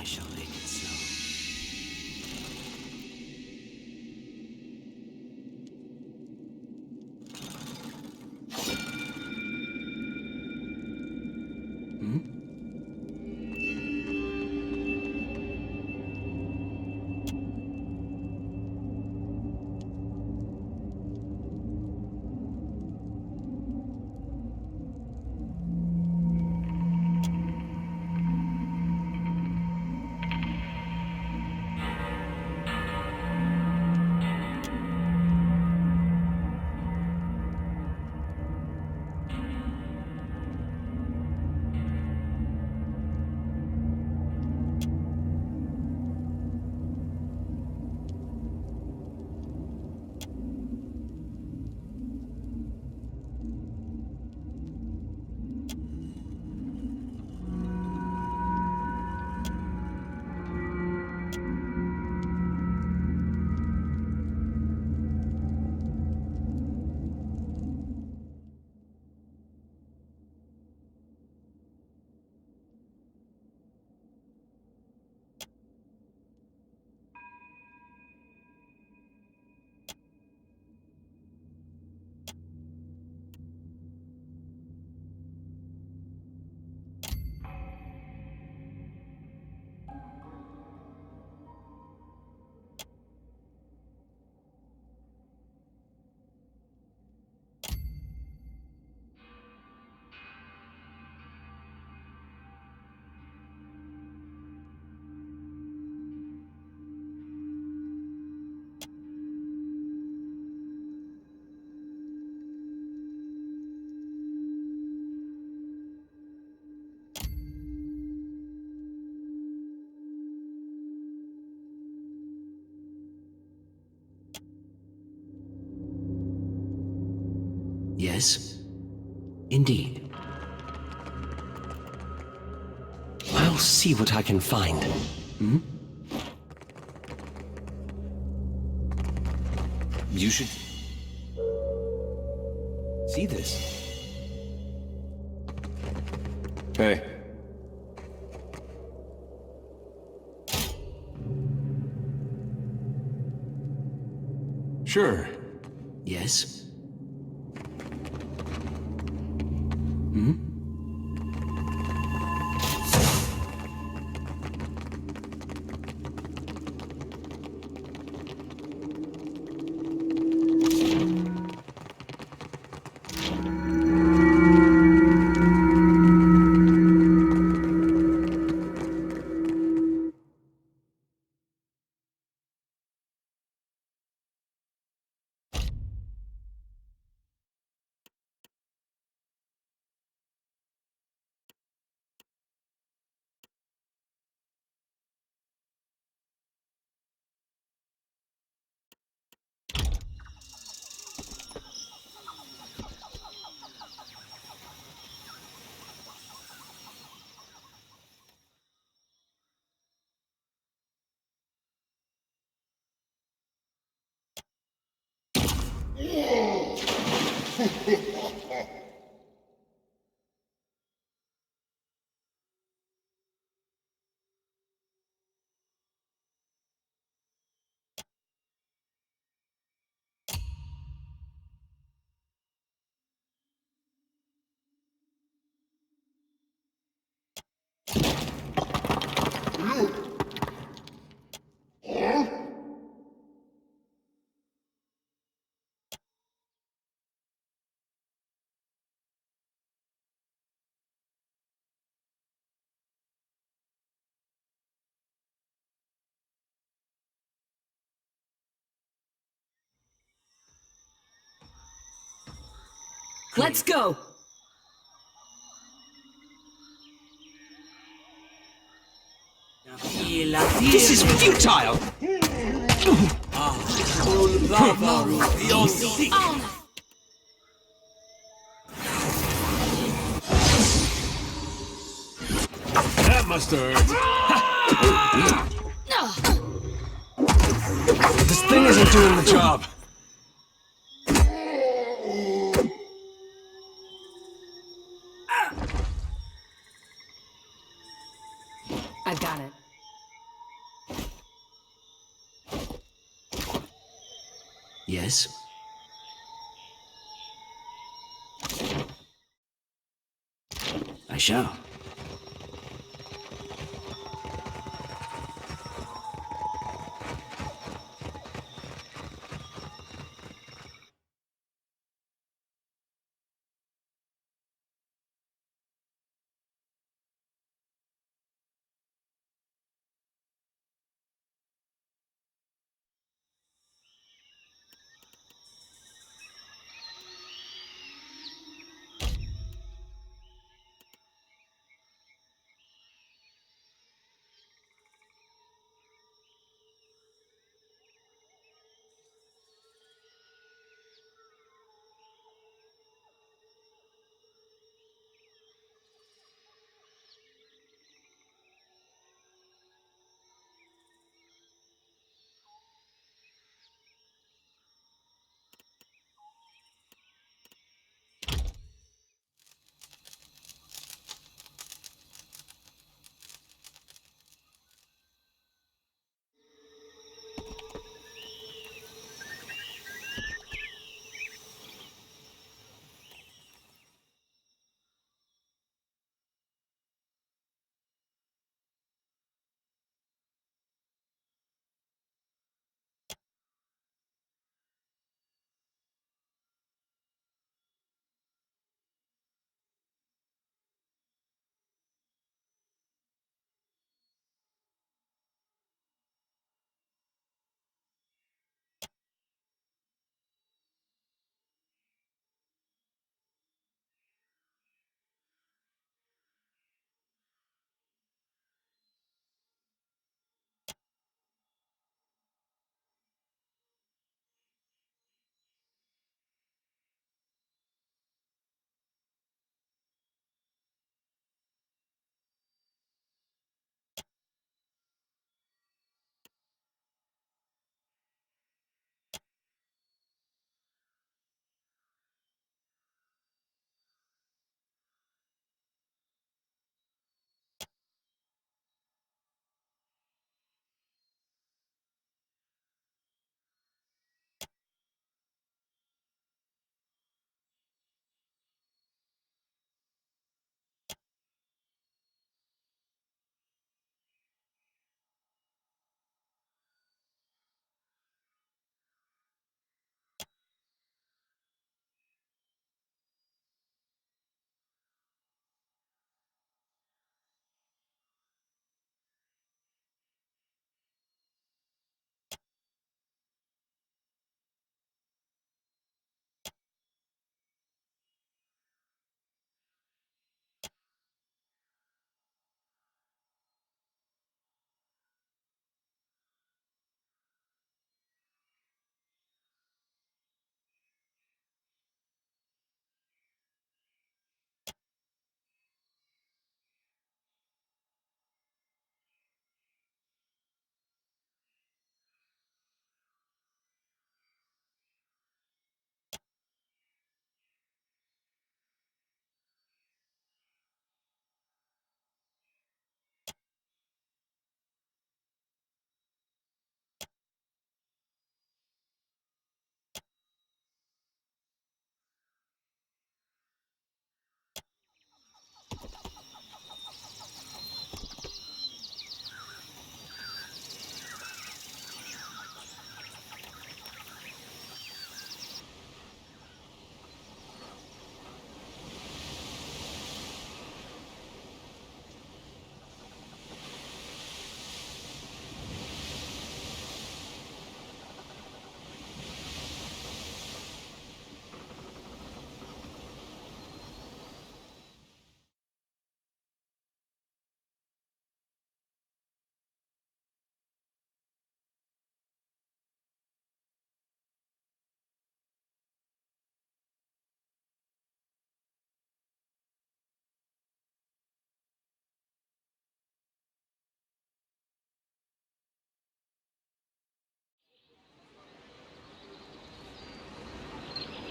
shall make it so. Yes, indeed. I'll see what I can find. You should see this. Hey. Sure. Yes? Let's go! This is futile! That must hurt. This thing isn't doing the job. I've got it. Yes. I shall.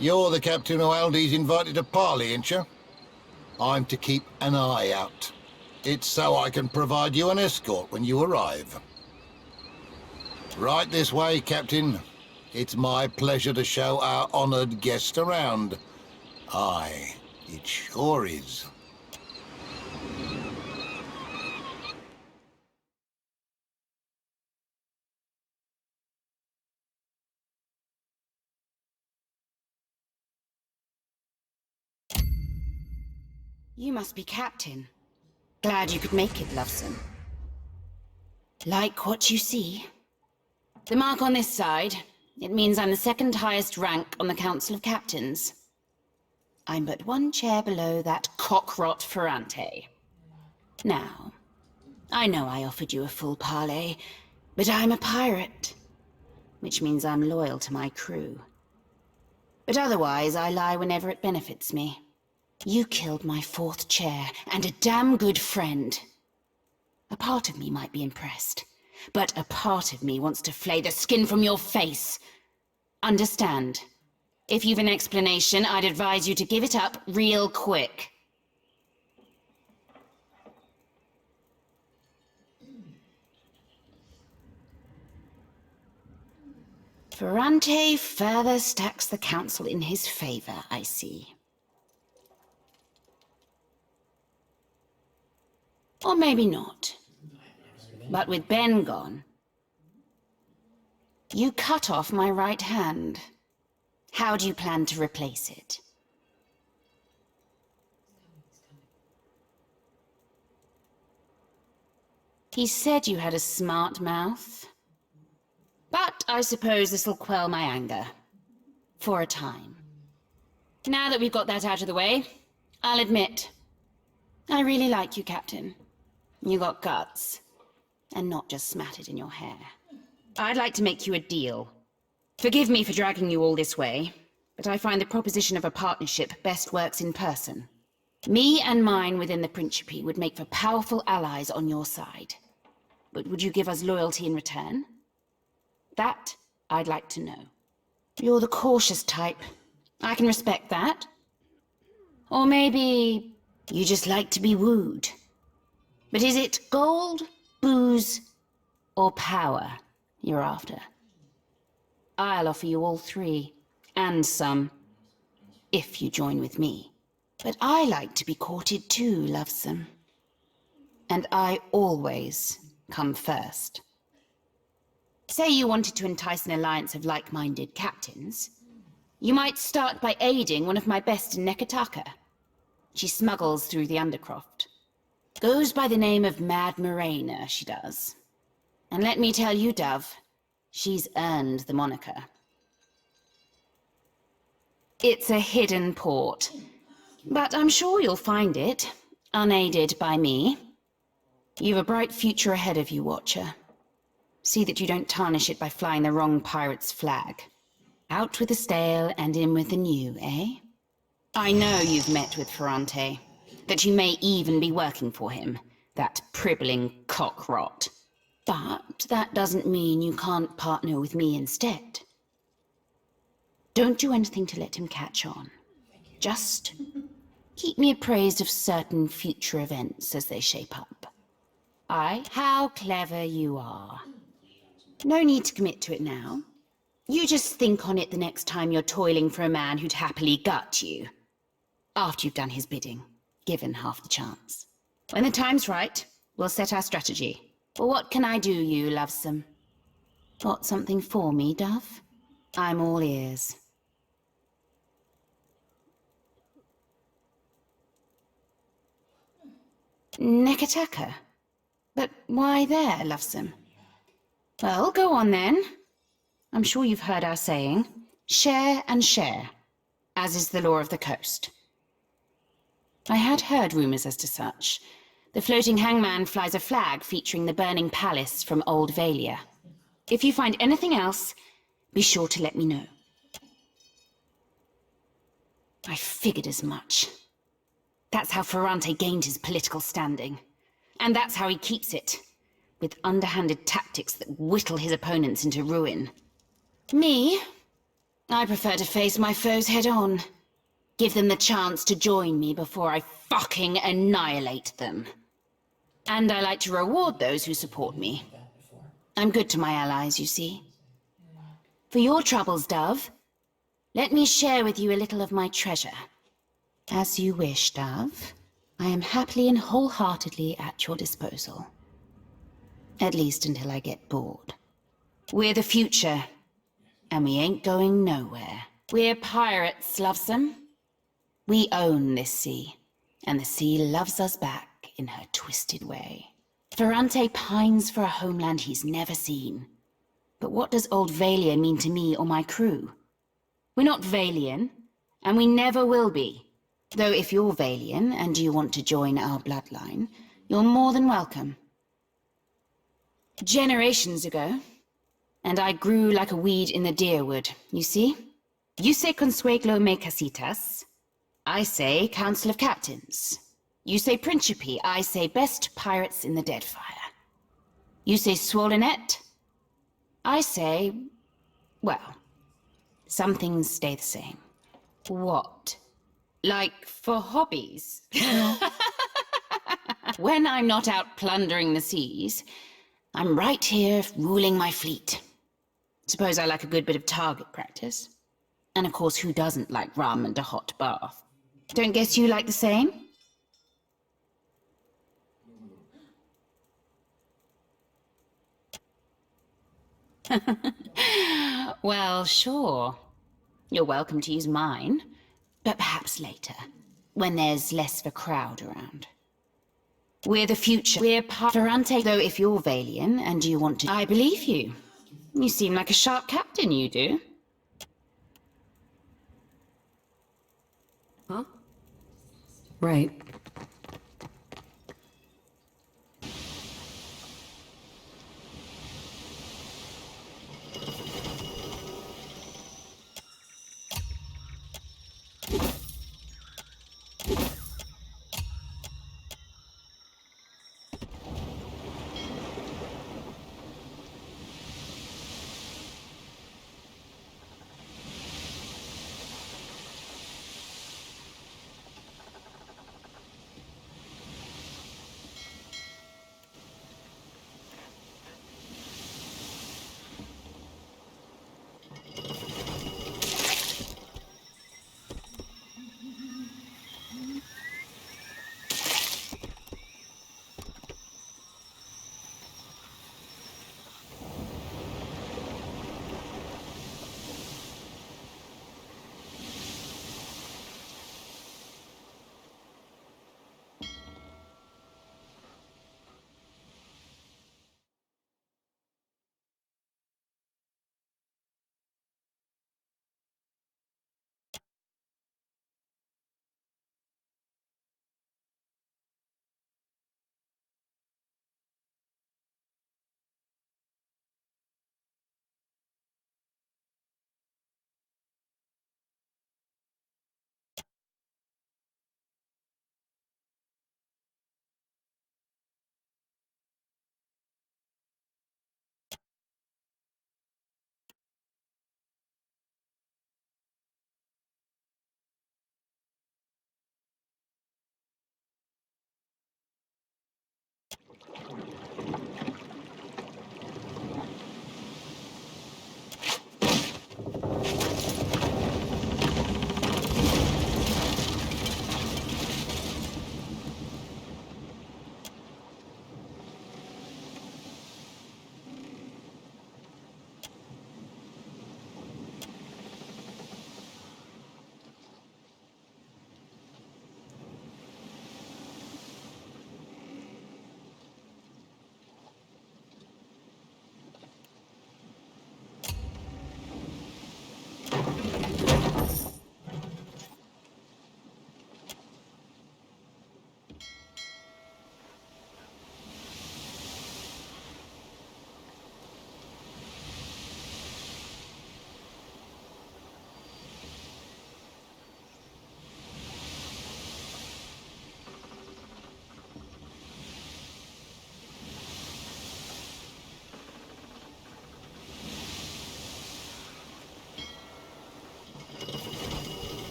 You're the captain who Aldi's invited to parley, ain't you? I'm to keep an eye out. It's so I can provide you an escort when you arrive. Right this way, Captain. It's my pleasure to show our honoured guest around. Aye, it sure is. You must be Captain. Glad you could make it, Loveson. Like what you see? The mark on this side, it means I'm the second highest rank on the Council of Captains. I'm but one chair below that cockrot Ferrante. Now, I know I offered you a full parley, but I'm a pirate, which means I'm loyal to my crew. But otherwise, I lie whenever it benefits me. You killed my fourth chair, and a damn good friend. A part of me might be impressed, but a part of me wants to flay the skin from your face. Understand? If you've an explanation, I'd advise you to give it up real quick. Ferrante further stacks the council in his favor, I see. Or maybe not. But with Ben gone, you cut off my right hand. How do you plan to replace it? He said you had a smart mouth. But I suppose this'll quell my anger. For a time. Now that we've got that out of the way, I'll admit, I really like you, Captain. You got guts. And not just smattered in your hair. I'd like to make you a deal. Forgive me for dragging you all this way, but I find the proposition of a partnership best works in person. Me and mine within the Principe would make for powerful allies on your side. But would you give us loyalty in return? That I'd like to know. You're the cautious type. I can respect that. Or maybe you just like to be wooed. But is it gold, booze, or power you're after? I'll offer you all three, and some, if you join with me. But I like to be courted too, Lovesome. And I always come first. Say you wanted to entice an alliance of like-minded captains. You might start by aiding one of my best in Nekataka. She smuggles through the Undercroft. Goes by the name of Mad Mariner, she does. And let me tell you, Dove, she's earned the moniker. It's a hidden port, but I'm sure you'll find it, unaided by me. You've a bright future ahead of you, Watcher. See that you don't tarnish it by flying the wrong pirate's flag. Out with the stale and in with the new, eh? I know you've met with Ferrante, that you may even be working for him, that pribbling cockrot. But that doesn't mean you can't partner with me instead. Don't do anything to let him catch on. Just keep me appraised of certain future events as they shape up. How clever you are. No need to commit to it now. You just think on it the next time you're toiling for a man who'd happily gut you. After you've done his bidding, given half the chance. When the time's right, we'll set our strategy. Well, what can I do, you lovesome? Got something for me, Dove? I'm all ears. Nekataka? But why there, lovesome? Well, go on then. I'm sure you've heard our saying, share and share, as is the law of the coast. I had heard rumors as to such. The floating hangman flies a flag featuring the burning palace from Old Valia. If you find anything else, be sure to let me know. I figured as much. That's how Ferrante gained his political standing. And that's how he keeps it, with underhanded tactics that whittle his opponents into ruin. Me? I prefer to face my foes head-on. Give them the chance to join me before I fucking annihilate them. And I like to reward those who support me. I'm good to my allies, you see. For your troubles, Dove, let me share with you a little of my treasure. As you wish, Dove. I am happily and wholeheartedly at your disposal. At least until I get bored. We're the future, and we ain't going nowhere. We're pirates, Lovesome. We own this sea, and the sea loves us back in her twisted way. Ferrante pines for a homeland he's never seen. But what does Old Valia mean to me or my crew? We're not Valian, and we never will be. Though if you're Valian and you want to join our bloodline, you're more than welcome. Generations ago, and I grew like a weed in the deerwood, you see? You say Consueglo me casitas, I say Council of Captains. You say Principe, I say best pirates in the Deadfire. You say Swollenet, I say, well, some things stay the same. What? Like for hobbies? When I'm not out plundering the seas, I'm right here ruling my fleet. Suppose I like a good bit of target practice. And of course, who doesn't like rum and a hot bath? Don't guess you like the same? Well, sure. You're welcome to use mine. But perhaps later, when there's less of a crowd around. We're the future. We're Ferrante, though if you're Valian and you want to... I believe you. You seem like a sharp captain, you do. Huh? Right.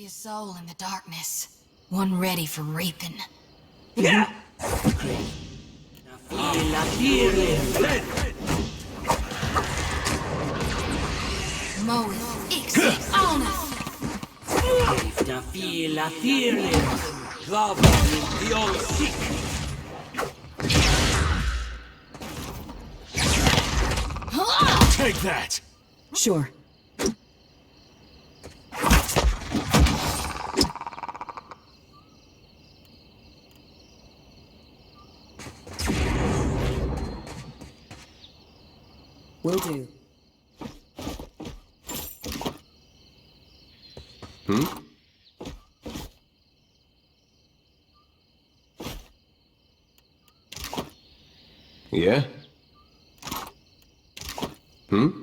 see a soul in the darkness. One ready for reaping. Yeah. Moeth, Ixis, Alnus! Take that! Sure. Will do. Yeah? Of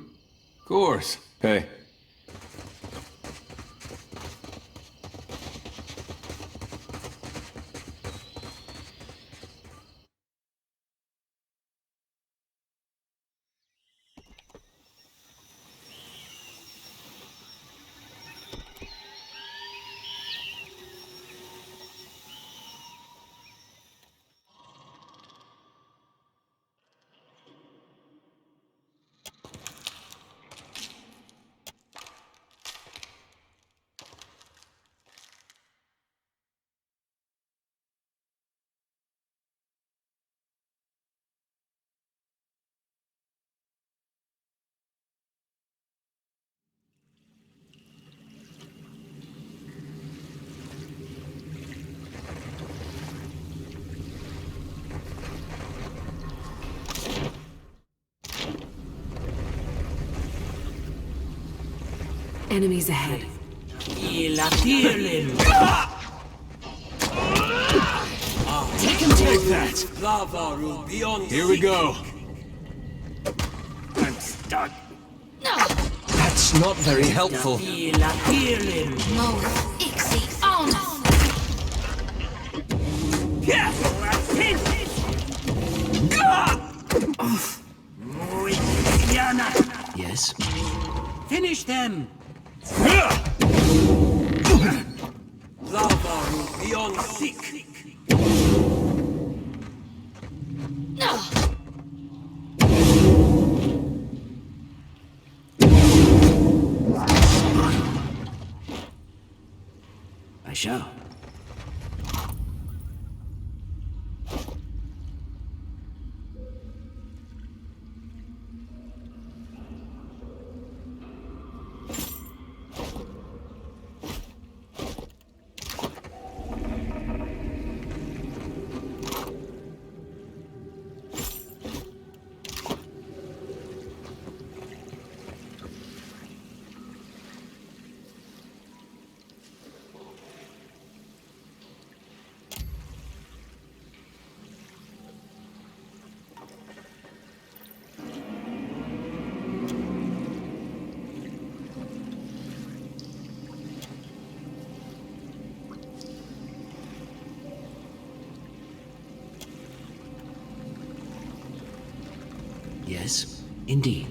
course. Hey. Enemies ahead. Take that! Here we go. I'm stuck. That's not very helpful. Moeth, Ixis, Alnus! Yes. Finish them. I shall. Yes, indeed.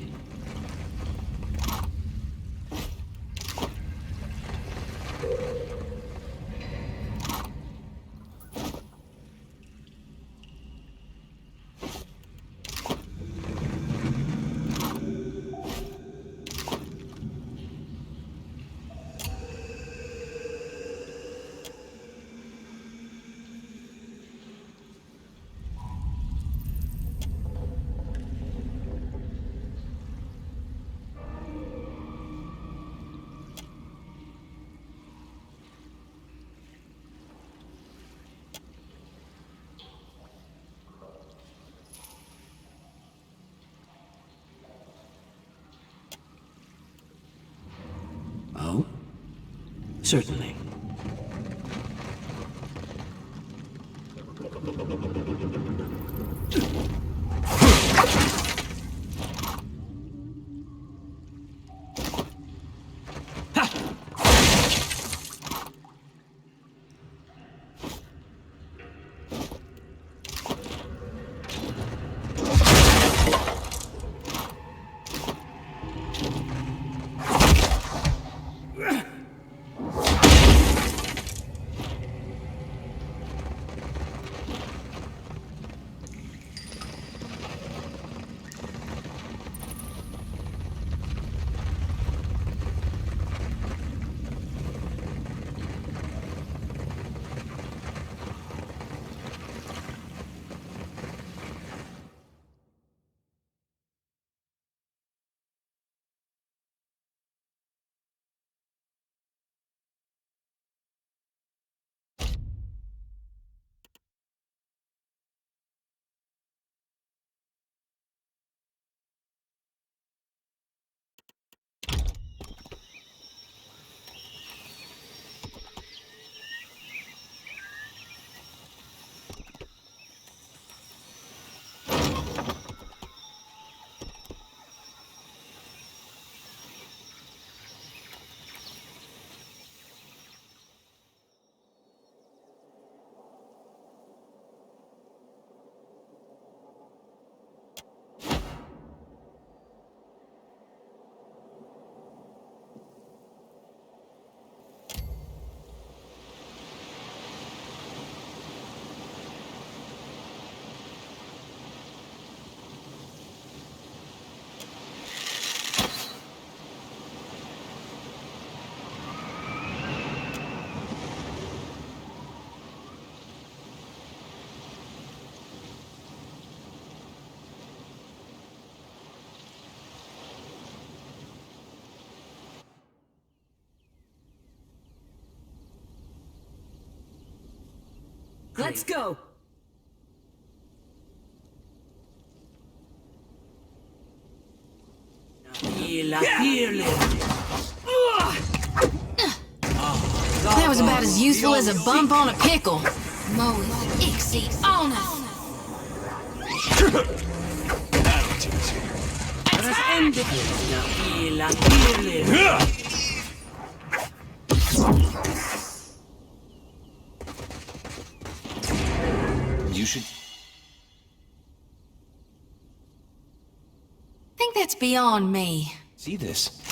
Oh? Certainly. Let's go! That was about as useful as a bump on a pickle. Moe Ixie on us. You should... Think that's beyond me. see this.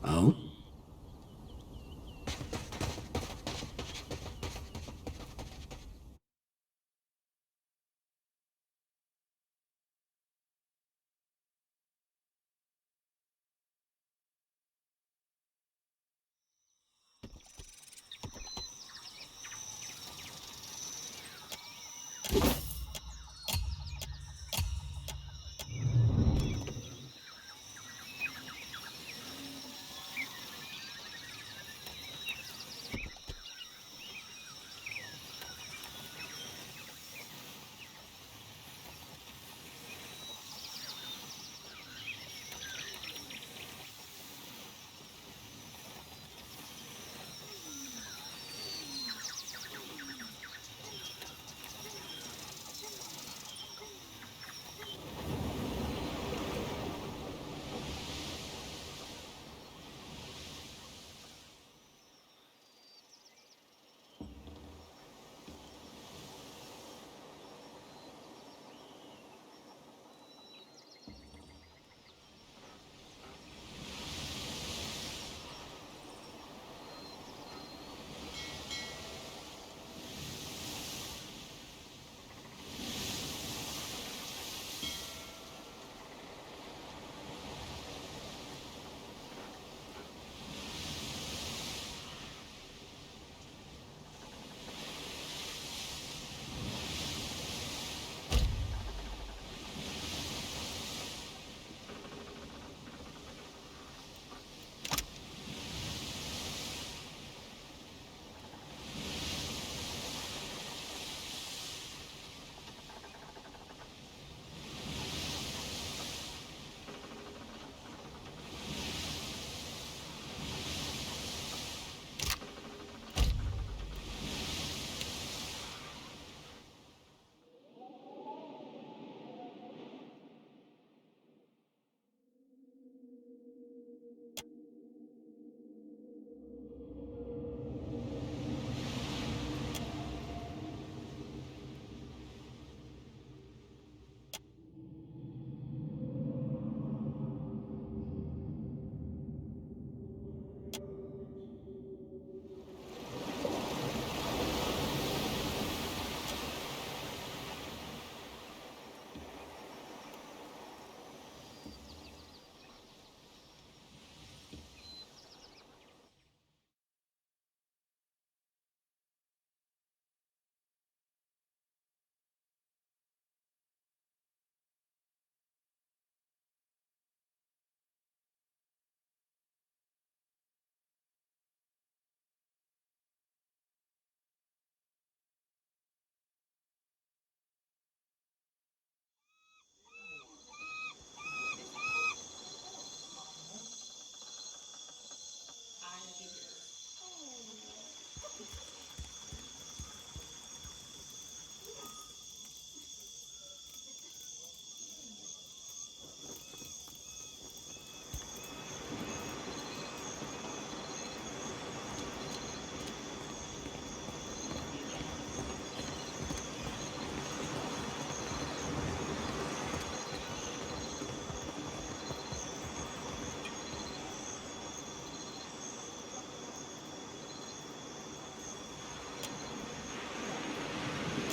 Oh?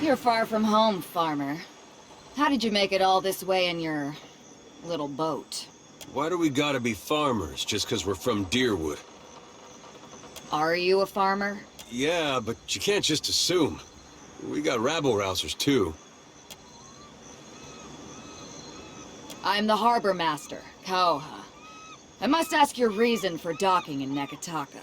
You're far from home, farmer. How did you make it all this way in your little boat? Why do we gotta be farmers just because we're from Deerwood? Are you a farmer? Yeah, but you can't just assume. We got rabble-rousers, too. I'm the harbor master, Kauha. I must ask your reason for docking in Nekataka.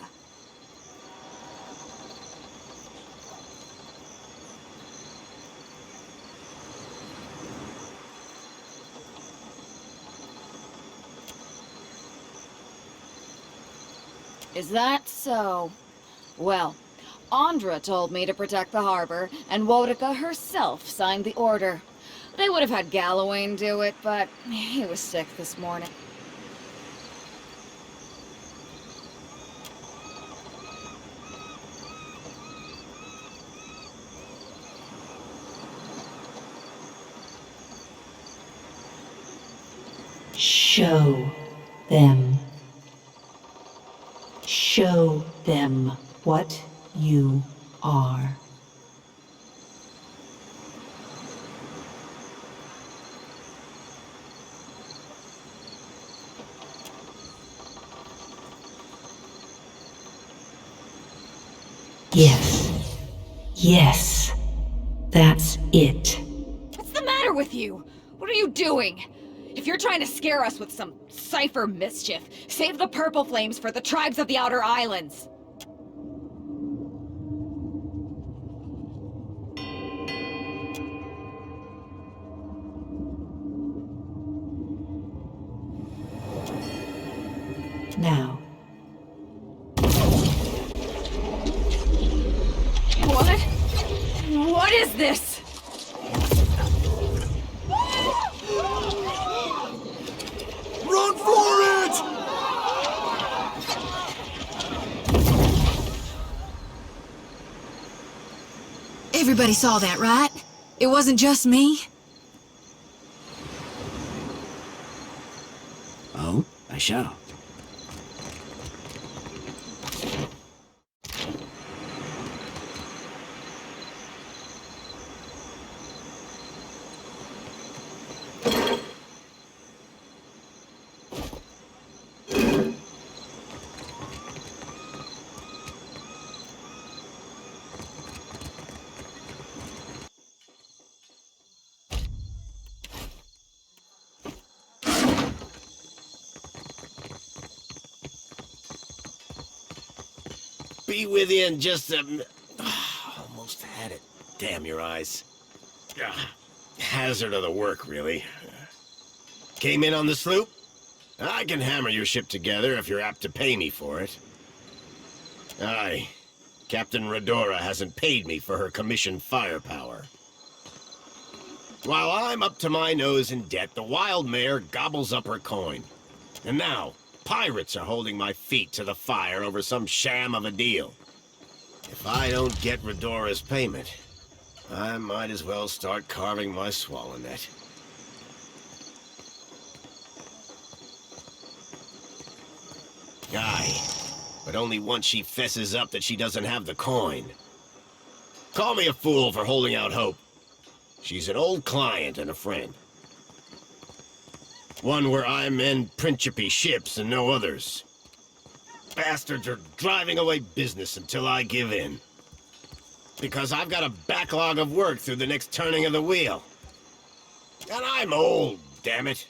Is that so? Well, Andra told me to protect the harbor, and Wodika herself signed the order. They would have had Gallowayne do it, but he was sick this morning. Show them. Show them what you are. Yes. Yes. That's it. What's the matter with you? What are you doing? If you're trying to scare us with some cipher mischief, save the purple flames for the tribes of the Outer Islands. Now. What? What is this? Run for it! Everybody saw that, right? It wasn't just me? Oh, I shall. Be with you in just a almost had it. Damn your eyes. Hazard of the work, really. Came in on the sloop? I can hammer your ship together if you're apt to pay me for it. Aye. Captain Redora hasn't paid me for her commissioned firepower. While I'm up to my nose in debt, the Wild Mare gobbles up her coin. And now, pirates are holding my feet to the fire over some sham of a deal. If I don't get Redora's payment, I might as well start carving my swallow net. Aye, but only once she fesses up that she doesn't have the coin. Call me a fool for holding out hope. She's an old client and a friend. One where I mend Principe ships and no others. Bastards are driving away business until I give in. Because I've got a backlog of work through the next turning of the wheel. And I'm old, damn it.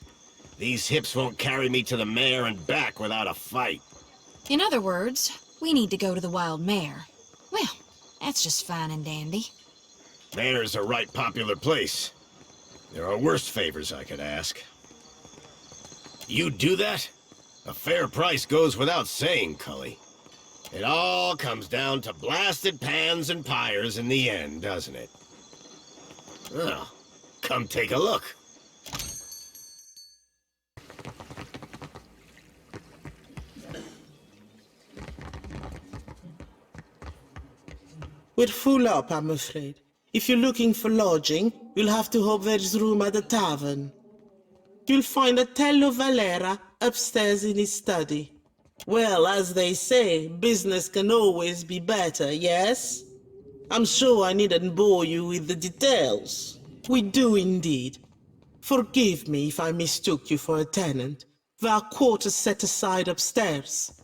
These hips won't carry me to the Mare and back without a fight. In other words, we need to go to the Wild Mare. Well, that's just fine and dandy. Mare's a right popular place. There are worse favors I could ask. You do that? A fair price goes without saying, Cully. It all comes down to blasted pans and pyres in the end, doesn't it? Well, come take a look. We're full up, I'm afraid. If you're looking for lodging, you'll have to hope there's room at the tavern. You'll find Otello Valera upstairs in his study. Well, as they say, business can always be better, yes? I'm sure I needn't bore you with the details. We do indeed. Forgive me if I mistook you for a tenant. There are quarters set aside upstairs.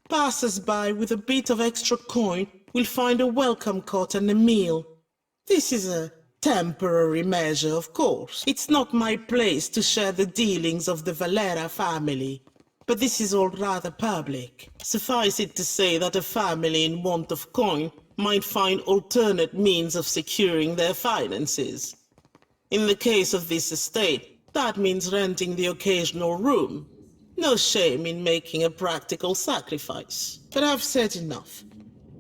Passers-by with a bit of extra coin will find a welcome cot and a meal. This is a temporary measure, of course. It's not my place to share the dealings of the Valera family, but this is all rather public. Suffice it to say that a family in want of coin might find alternate means of securing their finances. In the case of this estate, that means renting the occasional room. No shame in making a practical sacrifice. But I've said enough.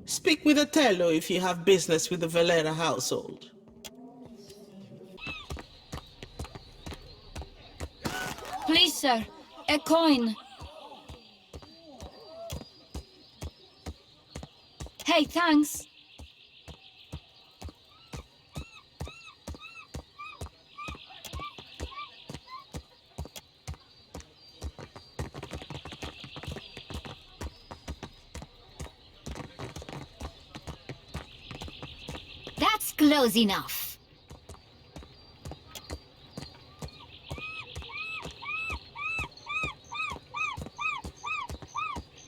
Speak with Otello if you have business with the Valera household. Please, sir, a coin. Hey, thanks. That's close enough.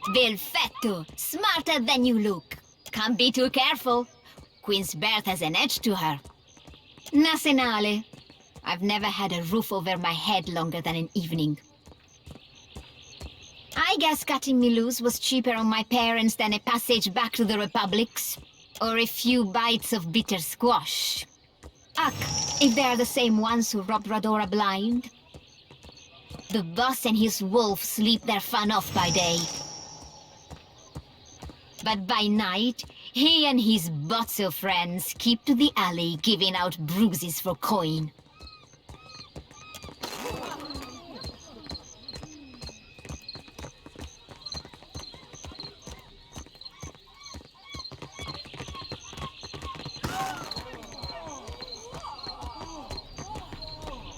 Perfetto. Smarter than you look. Can't be too careful. Queen's Berth has an edge to her. Nasenale. I've never had a roof over my head longer than an evening. I guess cutting me loose was cheaper on my parents than a passage back to the Republics. Or a few bites of bitter squash. Ugh, if they are the same ones who robbed Radora blind. The boss and his wolf sleep their fun off by day. But by night, he and his botzo friends keep to the alley giving out bruises for coin.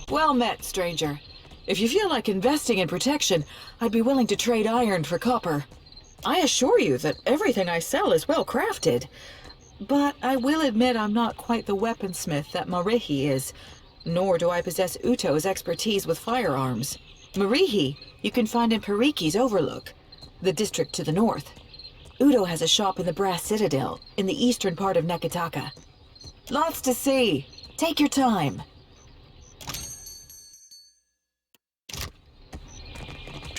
Well met, stranger. If you feel like investing in protection, I'd be willing to trade iron for copper. I assure you that everything I sell is well crafted. But I will admit I'm not quite the weaponsmith that Marihi is, nor do I possess Uto's expertise with firearms. Marihi you can find in Pariki's Overlook, the district to the north. Uto has a shop in the Brass Citadel, in the eastern part of Nekataka. Lots to see. Take your time.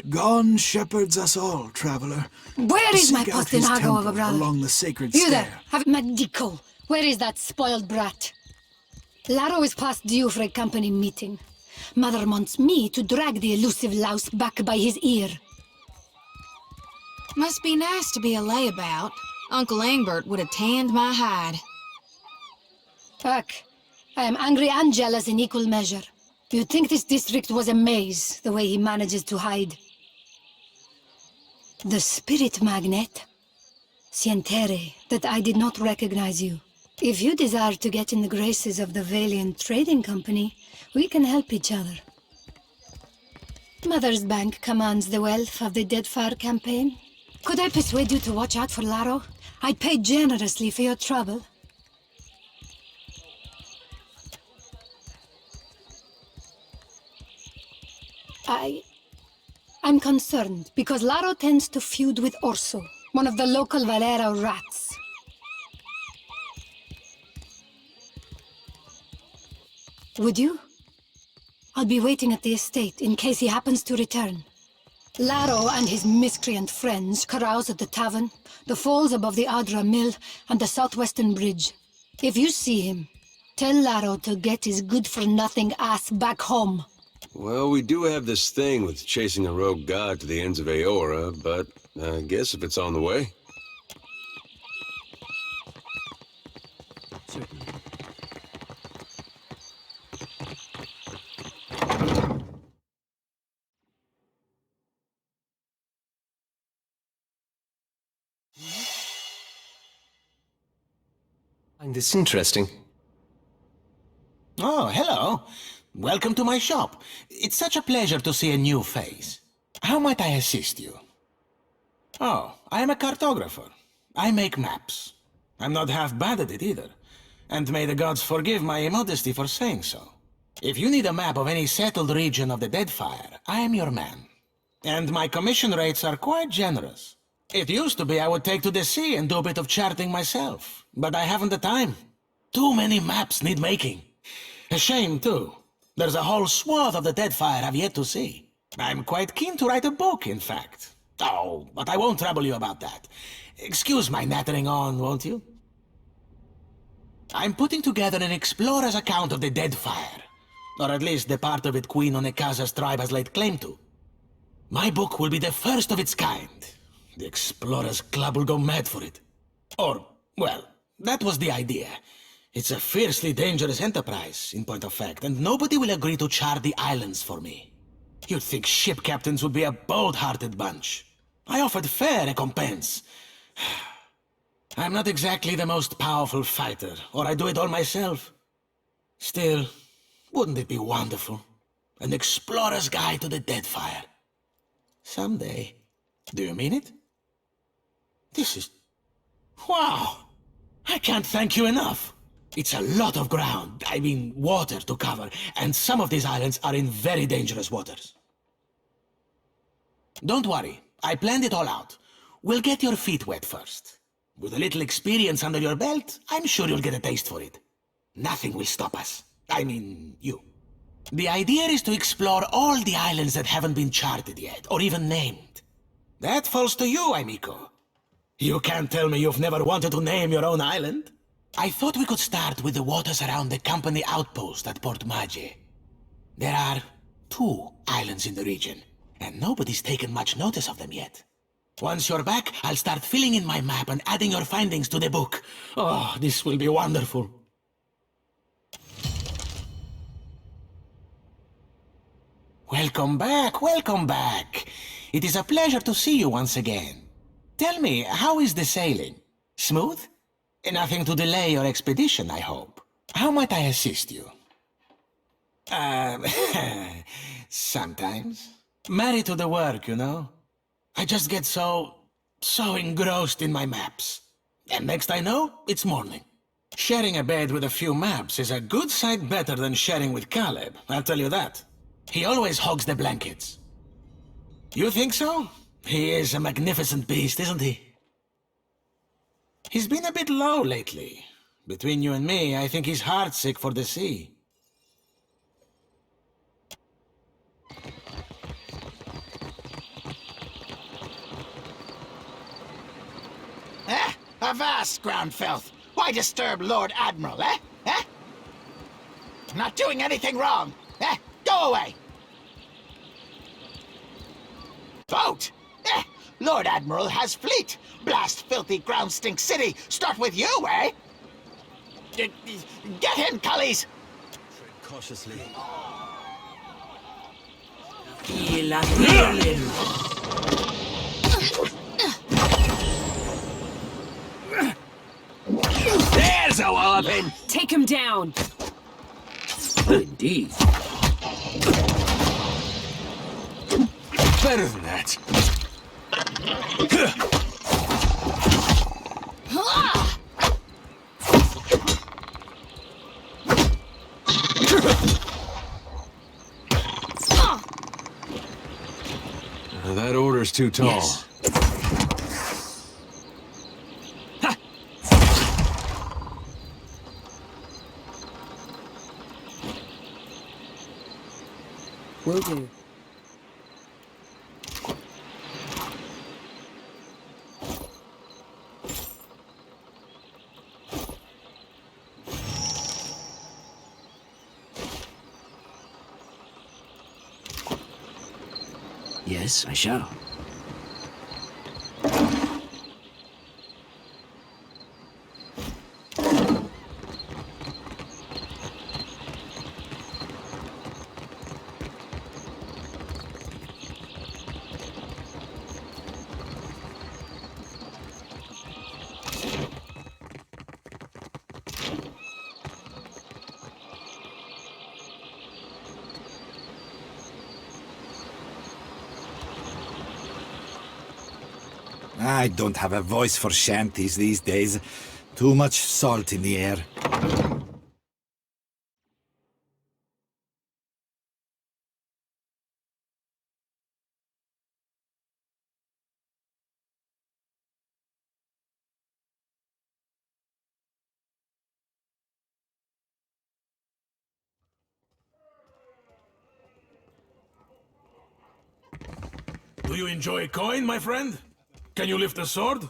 Gone shepherds us all, traveler. Where is my Seek out his Postinago of a temple brother? along the sacred You stair. there, have Medico. Where is that spoiled brat? Laro is past due for a company meeting. Mother wants me to drag the elusive louse back by his ear. Must be nice to be a layabout. Uncle Angbert would have tanned my hide. Fuck. I am angry and jealous in equal measure. You'd think this district was a maze, the way he manages to hide. The spirit magnet. Sientere, that I did not recognize you. If you desire to get in the graces of the Valiant Trading Company, we can help each other. Mother's bank commands the wealth of the Deadfire campaign. Could I persuade you to watch out for Laro? I'd pay generously for your trouble. I'm concerned because Laro tends to feud with Orso, one of the local Valera rats. Would you? I'll be waiting at the estate in case he happens to return. Laro and his miscreant friends carouse at the tavern, the falls above the Adra Mill, and the southwestern bridge. If you see him, tell Laro to get his good-for-nothing ass back home. Well, we do have this thing with chasing a rogue god to the ends of Aora, but I guess if it's on the way. Certainly. I find this interesting. Oh, hello. Welcome to my shop. It's such a pleasure to see a new face. How might I assist you? Oh, I am a cartographer. I make maps. I'm not half bad at it either. And may the gods forgive my immodesty for saying so. If you need a map of any settled region of the Deadfire, I am your man. And my commission rates are quite generous. It used to be I would take to the sea and do a bit of charting myself, but I haven't the time. Too many maps need making. A shame, too. There's a whole swath of the Deadfire I've yet to see. I'm quite keen to write a book, in fact. Oh, but I won't trouble you about that. Excuse my nattering on, won't you? I'm putting together an explorer's account of the Deadfire. Or at least the part of it Queen Onekaza's tribe has laid claim to. My book will be the first of its kind. The Explorers Club will go mad for it. Or, well, that was the idea. It's a fiercely dangerous enterprise, in point of fact, and nobody will agree to chart the islands for me. You'd think ship captains would be a bold-hearted bunch. I offered fair recompense. I'm not exactly the most powerful fighter, or I do it all myself. Still, wouldn't it be wonderful? An explorer's guide to the Deadfire. Someday. Do you mean it? This is... wow! I can't thank you enough. It's a lot of ground, I mean water to cover, and some of these islands are in very dangerous waters. Don't worry, I planned it all out. We'll get your feet wet first. With a little experience under your belt, I'm sure you'll get a taste for it. Nothing will stop us. I mean, you. The idea is to explore all the islands that haven't been charted yet, or even named. That falls to you, amico. You can't tell me you've never wanted to name your own island. I thought we could start with the waters around the company outpost at Port Mage. There are 2 islands in the region, and nobody's taken much notice of them yet. Once you're back, I'll start filling in my map and adding your findings to the book. Oh, this will be wonderful. Welcome back, welcome back. It is a pleasure to see you once again. Tell me, how is the sailing? Smooth? Nothing to delay your expedition, I hope. How might I assist you? Sometimes. Married to the work, you know? I just get so engrossed in my maps. And next I know, it's morning. Sharing a bed with a few maps is a good sight better than sharing with Caleb, I'll tell you that. He always hogs the blankets. You think so? He is a magnificent beast, isn't he? He's been a bit low lately. Between you and me, I think he's heartsick for the sea. Avast, ground filth! Why disturb Lord Admiral, eh? Eh? I'm not doing anything wrong, eh? Go away! Vote! Eh? Lord Admiral has fleet! Blast filthy ground stink city! Start with you, eh? Get him, cullies! Tread cautiously. There's a walloping! Take him down! Indeed. Better than that. That order's too tall. Yes. Will do. Yes, I shall. I don't have a voice for shanties these days. Too much salt in the air. Do you enjoy coin, my friend? Can you lift a sword?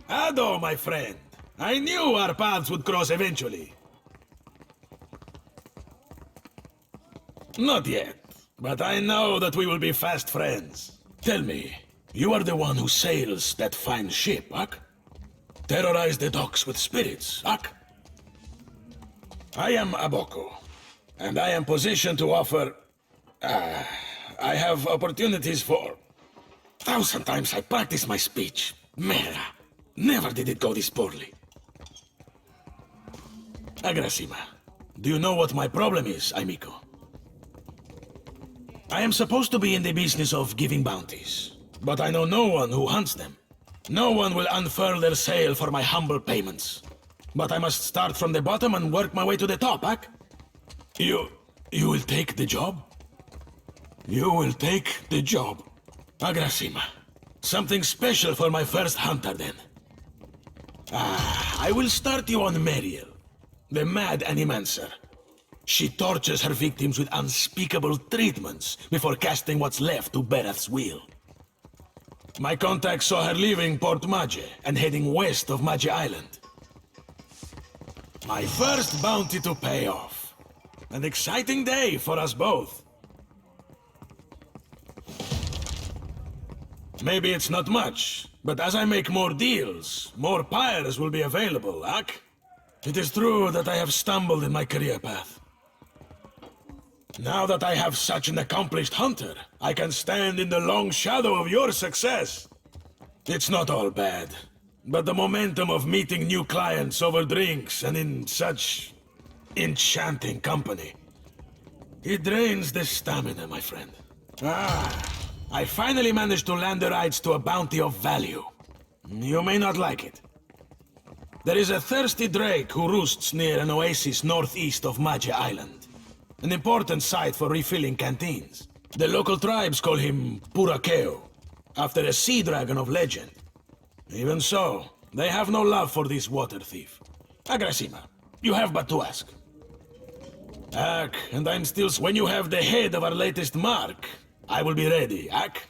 Ado, my friend. I knew our paths would cross eventually. Not yet, but I know that we will be fast friends. Tell me, you are the one who sails that fine ship, Ak? Terrorize the docks with spirits, Ak? I am Aboko, and I am positioned to offer... I have opportunities for... 1,000 times I practice my speech. Mera. Never did it go this poorly. Agrasima, do you know what my problem is, amigo? I am supposed to be in the business of giving bounties, but I know no one who hunts them. No one will unfurl their sail for my humble payments. But I must start from the bottom and work my way to the top, Ak? You will take the job? You will take the job. Agrasima. Something special for my first hunter, then. I will start you on Meriel, the mad animancer. She tortures her victims with unspeakable treatments before casting what's left to Berth's will. My contact saw her leaving Port Mage and heading west of Mage Island. My first bounty to pay off. An exciting day for us both. Maybe it's not much, but as I make more deals, more pyres will be available, Ak? It is true that I have stumbled in my career path. Now that I have such an accomplished hunter, I can stand in the long shadow of your success. It's not all bad, but the momentum of meeting new clients over drinks and in such enchanting company, it drains the stamina, my friend. I finally managed to land the rights to a bounty of value. You may not like it. There is a thirsty drake who roosts near an oasis northeast of Mage Island. An important site for refilling canteens. The local tribes call him Purakeo, after a sea dragon of legend. Even so, they have no love for this water thief. Agrasima, you have but to ask. Ak, and I'm still... When you have the head of our latest mark, I will be ready, Ak?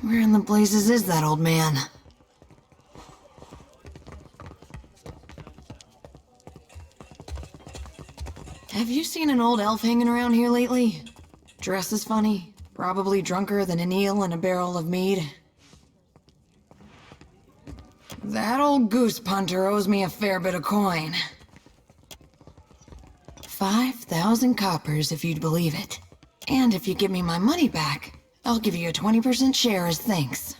Where in the blazes is that old man? Have you seen an old elf hanging around here lately? Dresses funny, probably drunker than an eel in a barrel of mead. That old goose punter owes me a fair bit of coin. 5,000 coppers, if you'd believe it. And if you give me my money back, I'll give you a 20% share as thanks.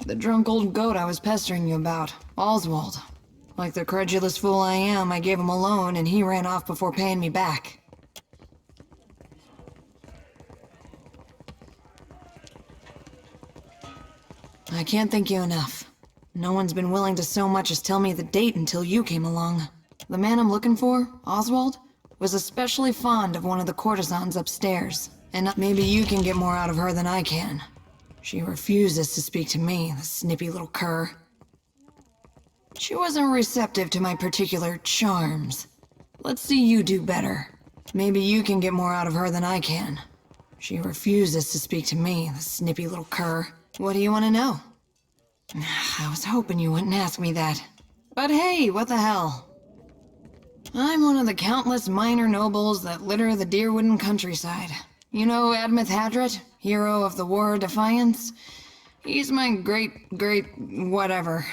The drunk old goat I was pestering you about, Oswald. Like the credulous fool I am, I gave him a loan and he ran off before paying me back. I can't thank you enough. No one's been willing to so much as tell me the date until you came along. The man I'm looking for, Oswald, was especially fond of one of the courtesans upstairs. And maybe you can get more out of her than I can. She refuses to speak to me, the snippy little cur. She wasn't receptive to my particular charms. Let's see you do better. Maybe you can get more out of her than I can. She refuses to speak to me, the snippy little cur. What do you want to know? I was hoping you wouldn't ask me that. But hey, what the hell? I'm one of the countless minor nobles that litter the Deerwooden countryside. You know Admeth Hadret, hero of the War of Defiance? He's my great whatever.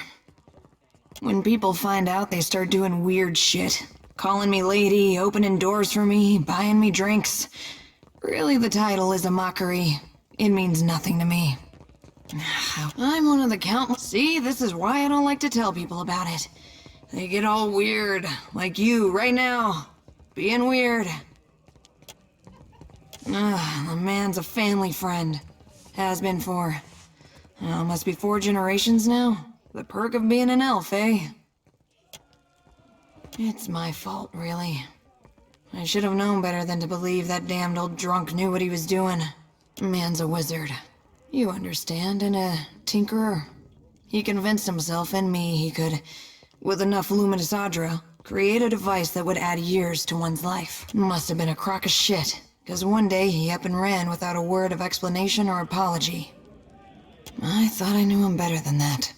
When people find out, they start doing weird shit. Calling me lady, opening doors for me, buying me drinks. Really, the title is a mockery. It means nothing to me. I'm one of the countless... See, this is why I don't like to tell people about it. They get all weird, like you, right now. Being weird. The man's a family friend. Has been for... must be 4 generations now. The perk of being an elf, eh? It's my fault, really. I should have known better than to believe that damned old drunk knew what he was doing. Man's a wizard. You understand, and a tinkerer. He convinced himself and me he could, with enough luminous Adra, create a device that would add years to one's life. Must have been a crock of shit, because one day he up and ran without a word of explanation or apology. I thought I knew him better than that.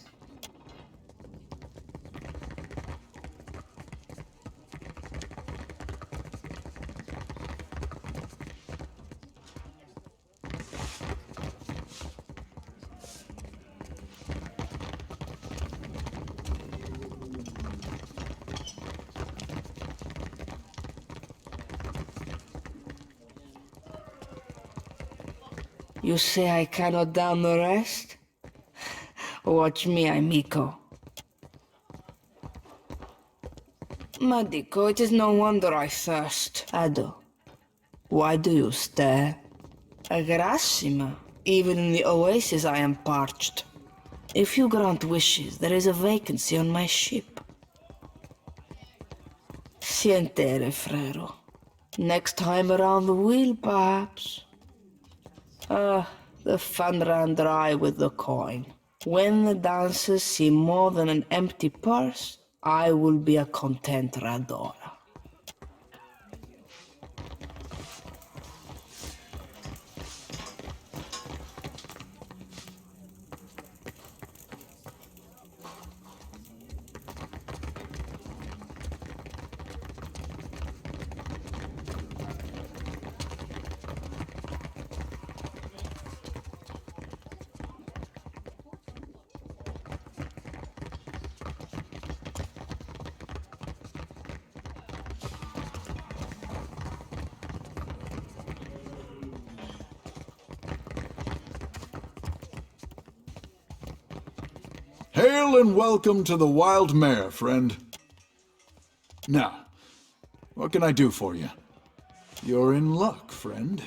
You say I cannot down the rest? Watch me, amico. Madico, it is no wonder I thirst. Ado, why do you stare? Grassima, even in the oasis I am parched. If you grant wishes, there is a vacancy on my ship. Sientere, frero. Next time around the wheel, perhaps. The fun ran dry with the coin. When the dancers see more than an empty purse, I will be a content Radora. Hail and welcome to the Wild Mare, friend. Now, what can I do for you? You're in luck, friend.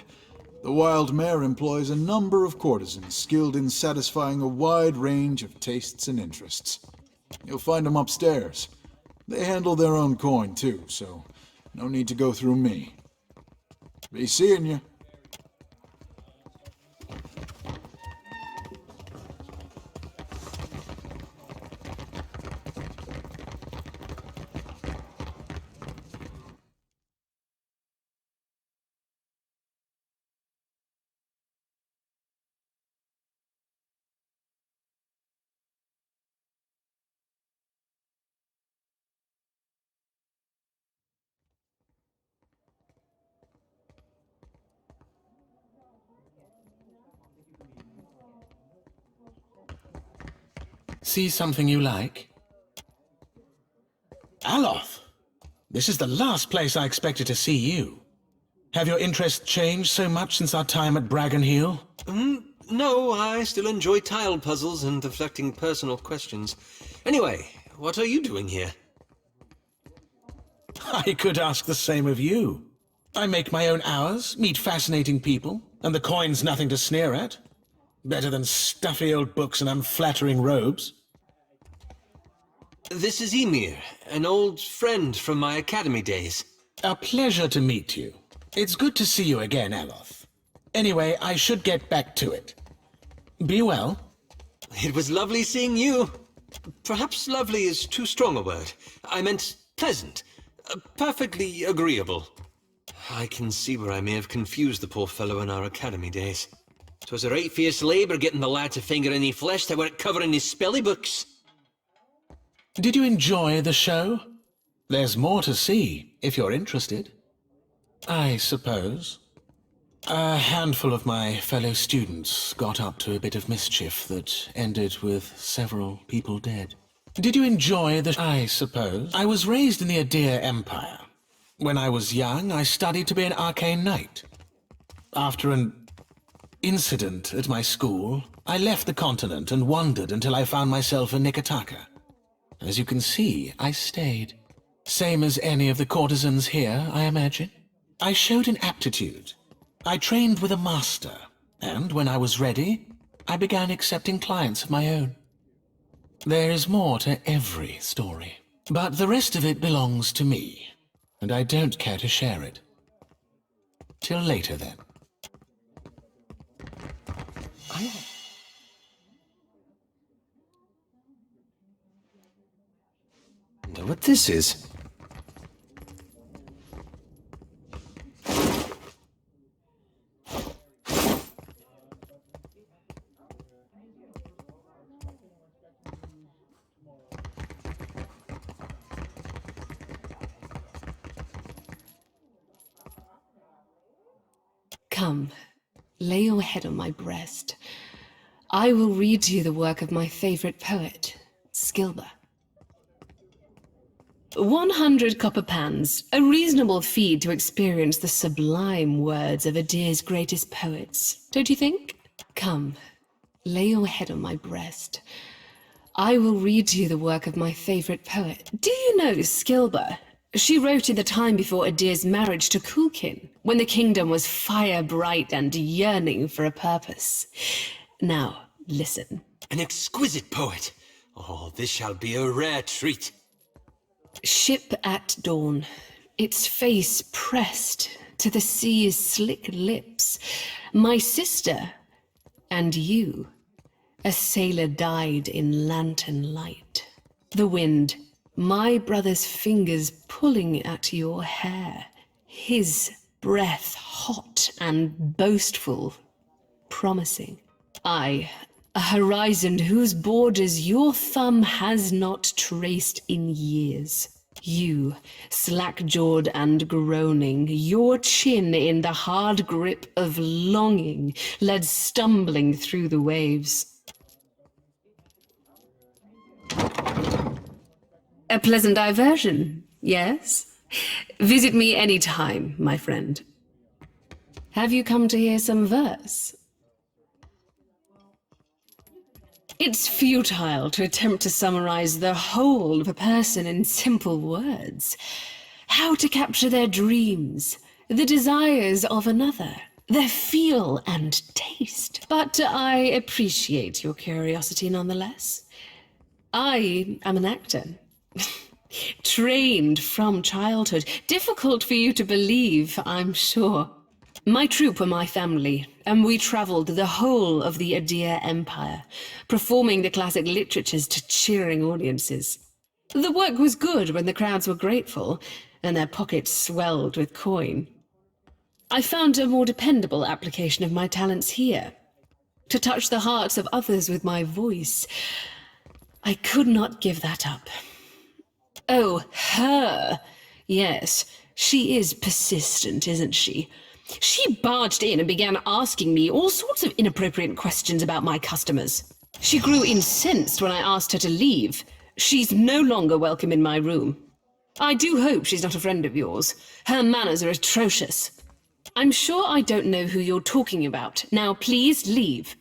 The Wild Mare employs a number of courtesans skilled in satisfying a wide range of tastes and interests. You'll find them upstairs. They handle their own coin, too, so no need to go through me. Be seeing you. See something you like? Aloth! This is the last place I expected to see you. Have your interests changed so much since our time at Bragon Hill? No, I still enjoy tile puzzles and deflecting personal questions. Anyway, what are you doing here? I could ask the same of you. I make my own hours, meet fascinating people, and the coin's nothing to sneer at. Better than stuffy old books and unflattering robes. This is Ymir, an old friend from my academy days. A pleasure to meet you. It's good to see you again, Aloth. Anyway, I should get back to it. Be well. It was lovely seeing you. Perhaps lovely is too strong a word. I meant pleasant. Perfectly agreeable. I can see where I may have confused the poor fellow in our academy days. 'Twas a right fierce labour getting the lad to finger any flesh that weren't covering his spelly books. Did you enjoy the show? There's more to see, if you're interested. I suppose. A handful of my fellow students got up to a bit of mischief that ended with several people dead. Did you enjoy the... I suppose. I was raised in the Adir Empire. When I was young, I studied to be an arcane knight. After an incident at my school, I left the continent and wandered until I found myself in Nekataka. As you can see, I stayed. Same as any of the courtesans here, I imagine. I showed an aptitude. I trained with a master, and when I was ready, I began accepting clients of my own. There is more to every story. But the rest of it belongs to me, and I don't care to share it. Till later, then. I wonder what this is. Come, lay your head on my breast. I will read to you the work of my favorite poet, Skilber. 100 copper pans, a reasonable fee to experience the sublime words of Adir's greatest poets, don't you think? Come, lay your head on my breast. I will read to you the work of my favorite poet. Do you know Skilber? She wrote in the time before Adir's marriage to Kulkin, when the kingdom was fire-bright and yearning for a purpose. Now, listen. An exquisite poet. Oh, this shall be a rare treat. Ship at dawn, its face pressed to the sea's slick lips. My sister and you, a sailor died in lantern light. The wind, my brother's fingers pulling at your hair, his breath hot and boastful, promising. I, a horizon whose borders your thumb has not traced in years. You, slack-jawed and groaning, your chin in the hard grip of longing, led stumbling through the waves. A pleasant diversion, yes? Visit me any time, my friend. Have you come to hear some verse? It's futile to attempt to summarize the whole of a person in simple words. How to capture their dreams, the desires of another, their feel and taste. But I appreciate your curiosity nonetheless. I am an actor. Trained from childhood. Difficult for you to believe, I'm sure. My troop were my family, and we traveled the whole of the Adir Empire, performing the classic literatures to cheering audiences. The work was good when the crowds were grateful, and their pockets swelled with coin. I found a more dependable application of my talents here, to touch the hearts of others with my voice. I could not give that up. Oh, her! Yes, she is persistent, isn't she? She barged in and began asking me all sorts of inappropriate questions about my customers. She grew incensed when I asked her to leave. She's no longer welcome in my room. I do hope she's not a friend of yours. Her manners are atrocious. I'm sure I don't know who you're talking about. Now, please leave.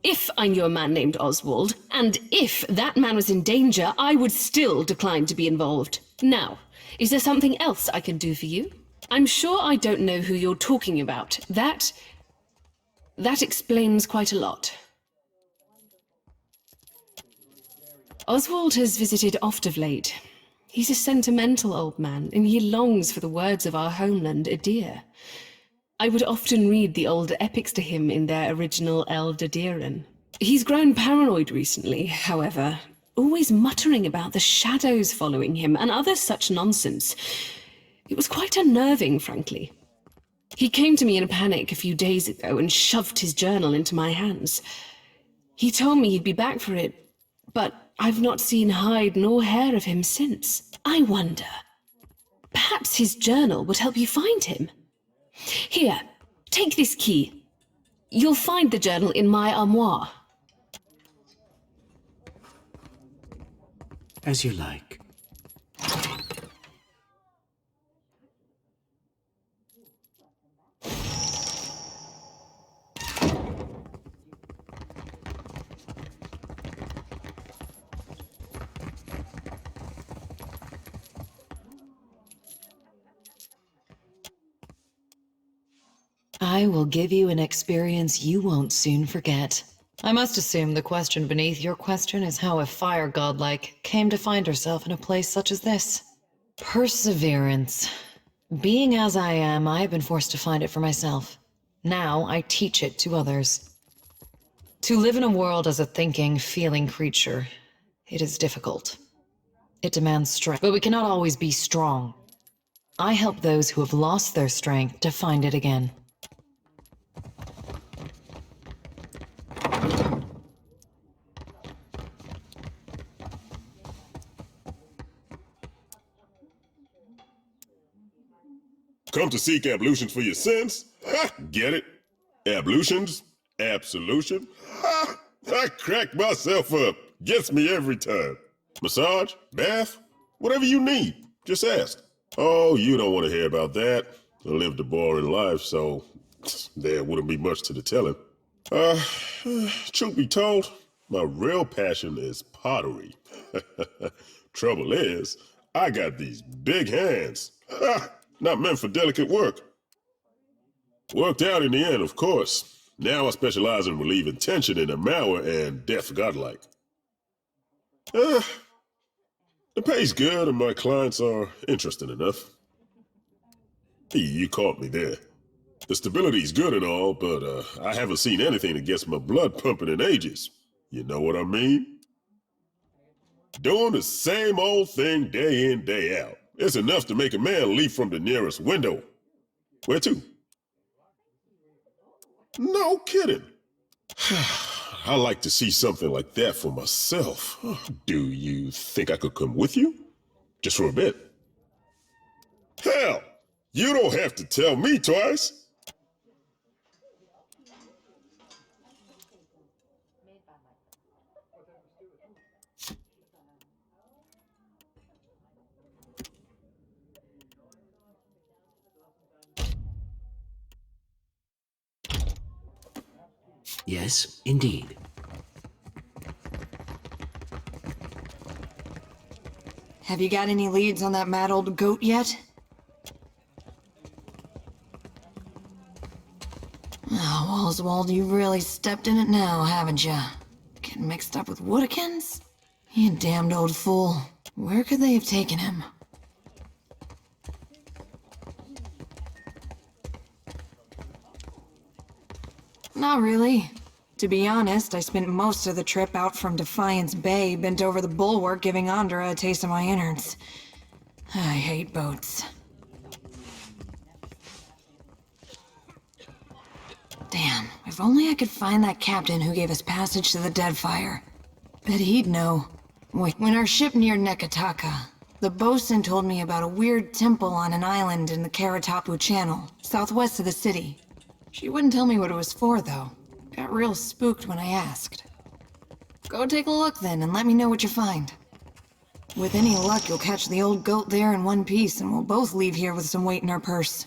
If I knew a man named Oswald, and if that man was in danger, I would still decline to be involved. Now, is there something else I can do for you? I'm sure I don't know who you're talking about. That explains quite a lot. Oswald has visited oft of late. He's a sentimental old man, and he longs for the words of our homeland, Adir. I would often read the old epics to him in their original Eldadiran. He's grown paranoid recently, however, always muttering about the shadows following him and other such nonsense. It was quite unnerving, frankly. He came to me in a panic a few days ago and shoved his journal into my hands. He told me he'd be back for it, but I've not seen hide nor hair of him since. I wonder, perhaps his journal would help you find him? Here, take this key. You'll find the journal in my armoire. As you like. I will give you an experience you won't soon forget. I must assume the question beneath your question is how a fire godlike came to find herself in a place such as this. Perseverance. Being as I am, I have been forced to find it for myself. Now I teach it to others. To live in a world as a thinking, feeling creature, it is difficult. It demands strength, but we cannot always be strong. I help those who have lost their strength to find it again. Come to seek ablutions for your sins? Ha! Get it? Ablutions? Absolution? Ha! I crack myself up. Gets me every time. Massage? Bath? Whatever you need. Just ask. Oh, you don't want to hear about that. I lived a boring life, so there wouldn't be much to the telling. Truth be told, my real passion is pottery. Trouble is, I got these big hands. Ha! Not meant for delicate work. Worked out in the end, of course. Now I specialize in relieving tension in a Mauer and death godlike. It pays good and my clients are interesting enough. You caught me there. The stability's good and all, but I haven't seen anything that gets my blood pumping in ages. You know what I mean? Doing the same old thing day in, day out. It's enough to make a man leap from the nearest window. Where to? No kidding. I like to see something like that for myself. Do you think I could come with you? Just for a bit. Hell, you don't have to tell me twice. Yes, indeed. Have you got any leads on that mad old goat yet? Oh, Oswald, you really stepped in it now, haven't you? Getting mixed up with Woodikins? You damned old fool. Where could they have taken him? Not really. To be honest, I spent most of the trip out from Defiance Bay bent over the bulwark giving Andra a taste of my innards. I hate boats. Damn, if only I could find that captain who gave us passage to the Deadfire. Bet he'd know. Wait, when our ship neared Nekataka, the bosun told me about a weird temple on an island in the Karatapu Channel, southwest of the city. She wouldn't tell me what it was for, though. Got real spooked when I asked. Go take a look then, and let me know what you find. With any luck, you'll catch the old goat there in one piece, and we'll both leave here with some weight in our purse.